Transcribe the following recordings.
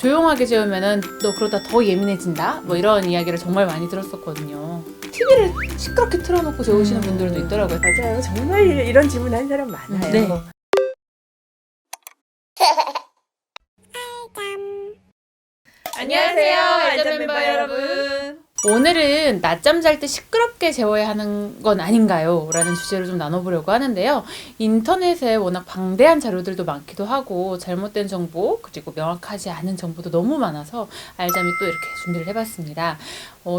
조용하게 재우면은 너 그러다 더 예민해진다? 뭐 이런 이야기를 정말 많이 들었었거든요. TV를 시끄럽게 틀어놓고 재우시는 분들도 있더라고요. 맞아요. 정말 이런 질문 하는 사람 많아요. 네. 안녕하세요, 알짜 멤버 여러분. 오늘은 낮잠 잘 때 시끄럽게 재워야 하는 건 아닌가요? 라는 주제로 좀 나눠보려고 하는데요. 인터넷에 워낙 방대한 자료들도 많기도 하고 잘못된 정보 그리고 명확하지 않은 정보도 너무 많아서 알잠이 또 이렇게 준비를 해봤습니다.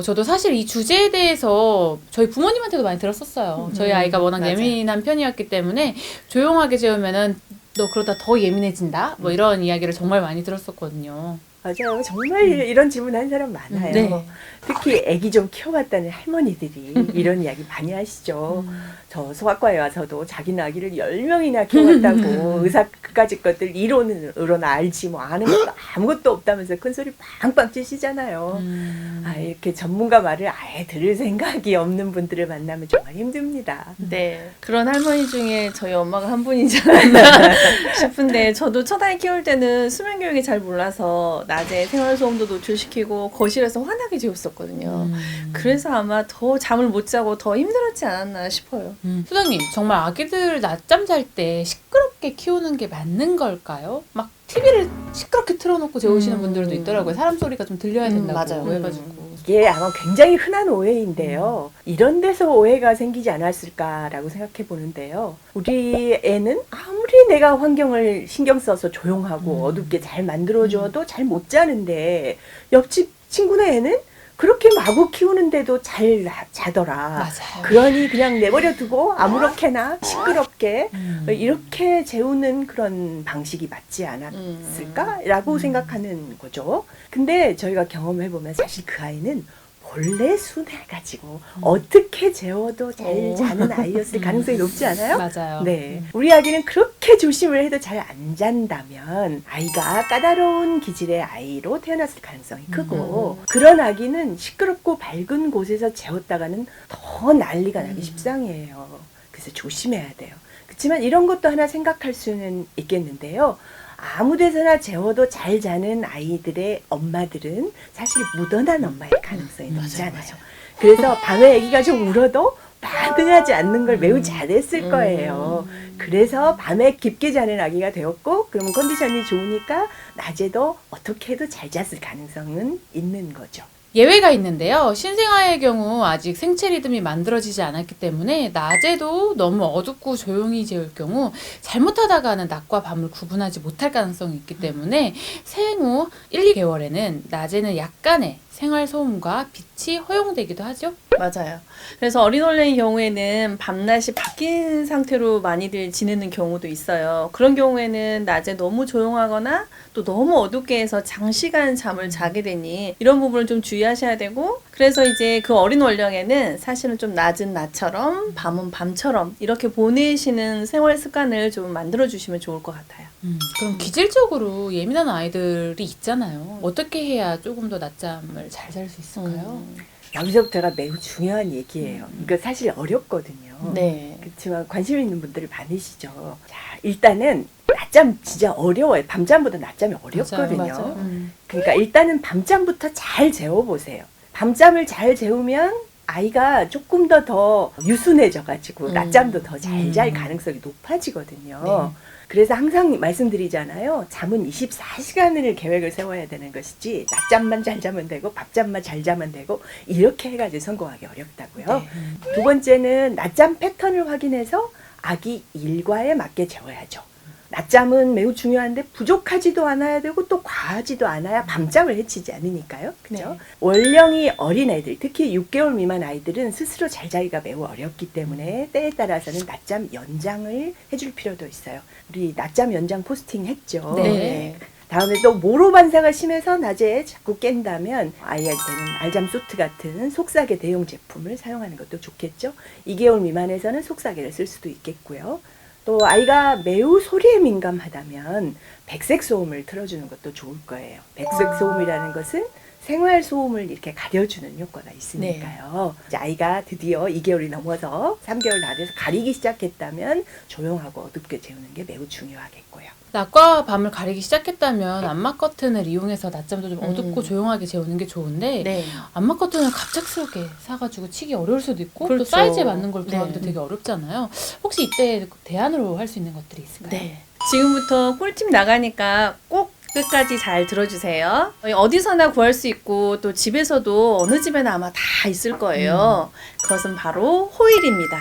저도 사실 이 주제에 대해서 저희 부모님한테도 많이 들었었어요. 저희 아이가 워낙 맞아요. 예민한 편이었기 때문에 조용하게 재우면은 너 그러다 더 예민해진다? 뭐 이런 이야기를 정말 많이 들었었거든요. 맞아요. 정말 이런 질문 하는 사람 많아요. 네. 특히 아기 좀 키워봤다는 할머니들이 이런 이야기 많이 하시죠. 저 소아과에 와서도 자기는 아기를 10명이나 키워봤다고 의사 그까짓 것들 이론으로는 알지 뭐 아는 것도 아무것도 없다면서 큰소리 빵빵 치시잖아요. 이렇게 전문가 말을 아예 들을 생각이 없는 분들을 만나면 정말 힘듭니다. 네, 그런 할머니 중에 저희 엄마가 한 분이지 않나 싶은데 저도 첫 아이 키울 때는 수면 교육이 잘 몰라서 낮에 생활소음도 노출시키고 거실에서 환하게 재웠었거든요. 그래서 아마 더 잠을 못 자고 더 힘들었지 않았나 싶어요. 소장님, 정말 아기들 낮잠 잘 때 시끄럽게 키우는 게 맞는 걸까요? 막 TV를 시끄럽게 틀어놓고 재우시는 분들도 있더라고요. 사람 소리가 좀 들려야 된다고 맞아요. 해가지고. 이게 아마 굉장히 흔한 오해인데요. 이런 데서 오해가 생기지 않았을까라고 생각해 보는데요. 우리 애는 아무리 내가 환경을 신경 써서 조용하고 어둡게 잘 만들어줘도 잘 못 자는데 옆집 친구네 애는 그렇게 마구 키우는데도 잘 자더라. 맞아요. 그러니 그냥 내버려 두고 아무렇게나 시끄럽게 이렇게 재우는 그런 방식이 맞지 않았을까라고 생각하는 거죠. 근데 저희가 경험해보면 사실 그 아이는 본래 순해가지고 어떻게 재워도 잘 자는 아이였을 가능성이 높지 않아요? 맞아요. 네. 우리 아기는 그렇게 조심을 해도 잘 안 잔다면 아이가 까다로운 기질의 아이로 태어났을 가능성이 크고 그런 아기는 시끄럽고 밝은 곳에서 재웠다가는 더 난리가 나기 십상이에요. 그래서 조심해야 돼요. 그렇지만 이런 것도 하나 생각할 수는 있겠는데요. 아무 데서나 재워도 잘 자는 아이들의 엄마들은 사실 묻어난 엄마일 가능성이 높잖아요. 그래서 밤에 아기가 좀 울어도 반응하지 않는 걸 매우 잘했을 거예요. 그래서 밤에 깊게 자는 아기가 되었고 그러면 컨디션이 좋으니까 낮에도 어떻게 해도 잘 잤을 가능성은 있는 거죠. 예외가 있는데요. 신생아의 경우 아직 생체 리듬이 만들어지지 않았기 때문에 낮에도 너무 어둡고 조용히 재울 경우 잘못하다가는 낮과 밤을 구분하지 못할 가능성이 있기 때문에 생후 1, 2개월에는 낮에는 약간의 생활 소음과 빛이 허용되기도 하죠. 맞아요. 그래서 어린 원래의 경우에는 밤낮이 바뀐 상태로 많이들 지내는 경우도 있어요. 그런 경우에는 낮에 너무 조용하거나 또 너무 어둡게 해서 장시간 잠을 자게 되니 이런 부분을 좀 주의하셔야 되고 그래서 이제 그 어린 원령에는 사실은 좀 낮은 낮처럼 밤은 밤처럼 이렇게 보내시는 생활 습관을 좀 만들어 주시면 좋을 것 같아요. 그럼 기질적으로 예민한 아이들이 있잖아요. 어떻게 해야 조금 더 낮잠을 잘 잘 수 있을까요? 여기서부터가 매우 중요한 얘기예요. 이거 사실 어렵거든요. 네. 그렇지만 관심 있는 분들이 많으시죠. 자, 일단은 낮잠 진짜 어려워요. 밤잠보다 낮잠이 어렵거든요. 맞아요. 그러니까 일단은 밤잠부터 잘 재워보세요. 밤잠을 잘 재우면 아이가 조금 더 유순해져가지고 낮잠도 더 잘 잘 가능성이 높아지거든요. 그래서 항상 말씀드리잖아요. 잠은 24시간을 계획을 세워야 되는 것이지 낮잠만 잘 자면 되고 밥잠만 잘 자면 되고 이렇게 해가지고 성공하기 어렵다고요. 두 번째는 낮잠 패턴을 확인해서 아기 일과에 맞게 재워야죠. 낮잠은 매우 중요한데 부족하지도 않아야 되고 또 과하지도 않아야 밤잠을 해치지 않으니까요. 그죠? 네. 원령이 어린 아이들, 특히 6개월 미만 아이들은 스스로 잘 자기가 매우 어렵기 때문에 때에 따라서는 낮잠 연장을 해줄 필요도 있어요. 우리 낮잠 연장 포스팅 했죠. 네. 다음에 또 모로 반사가 심해서 낮에 자꾸 깬다면 아이한테는 알잠 소트 같은 속삭이 대용 제품을 사용하는 것도 좋겠죠. 2개월 미만에서는 속삭이를 쓸 수도 있겠고요. 또 아이가 매우 소리에 민감하다면 백색 소음을 틀어주는 것도 좋을 거예요. 백색 소음이라는 것은 생활 소음을 이렇게 가려주는 효과가 있으니까요. 이제 아이가 드디어 2개월이 넘어서 3개월 다 돼서 가리기 시작했다면 조용하고 어둡게 재우는 게 매우 중요하겠고요. 낮과 밤을 가리기 시작했다면 암막 커튼을 이용해서 낮잠도 좀 어둡고 조용하게 재우는 게 좋은데 네. 암막 커튼을 갑작스럽게 사가지고 치기 어려울 수도 있고 그렇죠. 또 사이즈에 맞는 걸 구하기도 네. 되게 어렵잖아요. 혹시 이때 대안으로 할 수 있는 것들이 있을까요? 네. 지금부터 꿀팁 나가니까 꼭 끝까지 잘 들어주세요. 어디서나 구할 수 있고 또 집에서도 어느 집에나 아마 다 있을 거예요. 그것은 바로 호일입니다.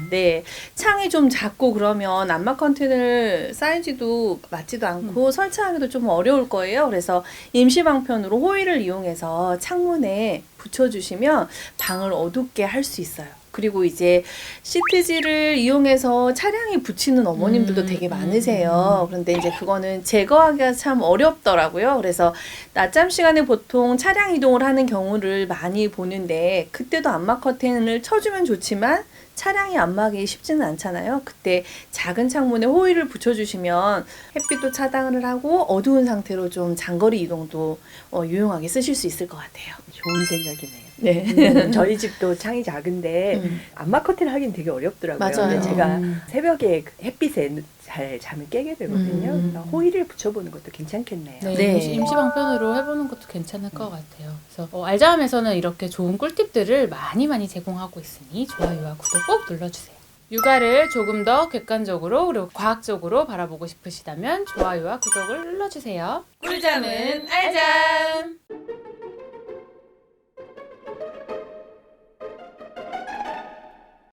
네. 창이 좀 작고 그러면 암막 커튼을 사이즈도 맞지도 않고 설치하기도 좀 어려울 거예요. 그래서 임시 방편으로 호일을 이용해서 창문에 붙여주시면 방을 어둡게 할 수 있어요. 그리고 이제 시트지를 이용해서 차량에 붙이는 어머님들도 되게 많으세요. 그런데 이제 그거는 제거하기가 참 어렵더라고요. 그래서 낮잠 시간에 보통 차량 이동을 하는 경우를 많이 보는데 그때도 암막 커튼을 쳐주면 좋지만 차량이 안막이 쉽지는 않잖아요. 그때 작은 창문에 호일을 붙여주시면 햇빛도 차단을 하고 어두운 상태로 좀 장거리 이동도 유용하게 쓰실 수 있을 것 같아요. 좋은 생각이네요. 네. 저희 집도 창이 작은데 암막 커튼을 하기는 되게 어렵더라고요. 맞아요. 근데 제가 새벽에 그 햇빛에 잘 잠을 깨게 되거든요. 그래서 호일을 붙여보는 것도 괜찮겠네요. 네, 네. 임시 방편으로 해보는 것도 괜찮을 것 같아요. 그래서 알자함에서는 이렇게 좋은 꿀팁들을 많이 제공하고 있으니 좋아요와 구독 꼭 눌러주세요. 육아를 조금 더 객관적으로 그리고 과학적으로 바라보고 싶으시다면 좋아요와 구독을 눌러주세요. 꿀잠은 알잠!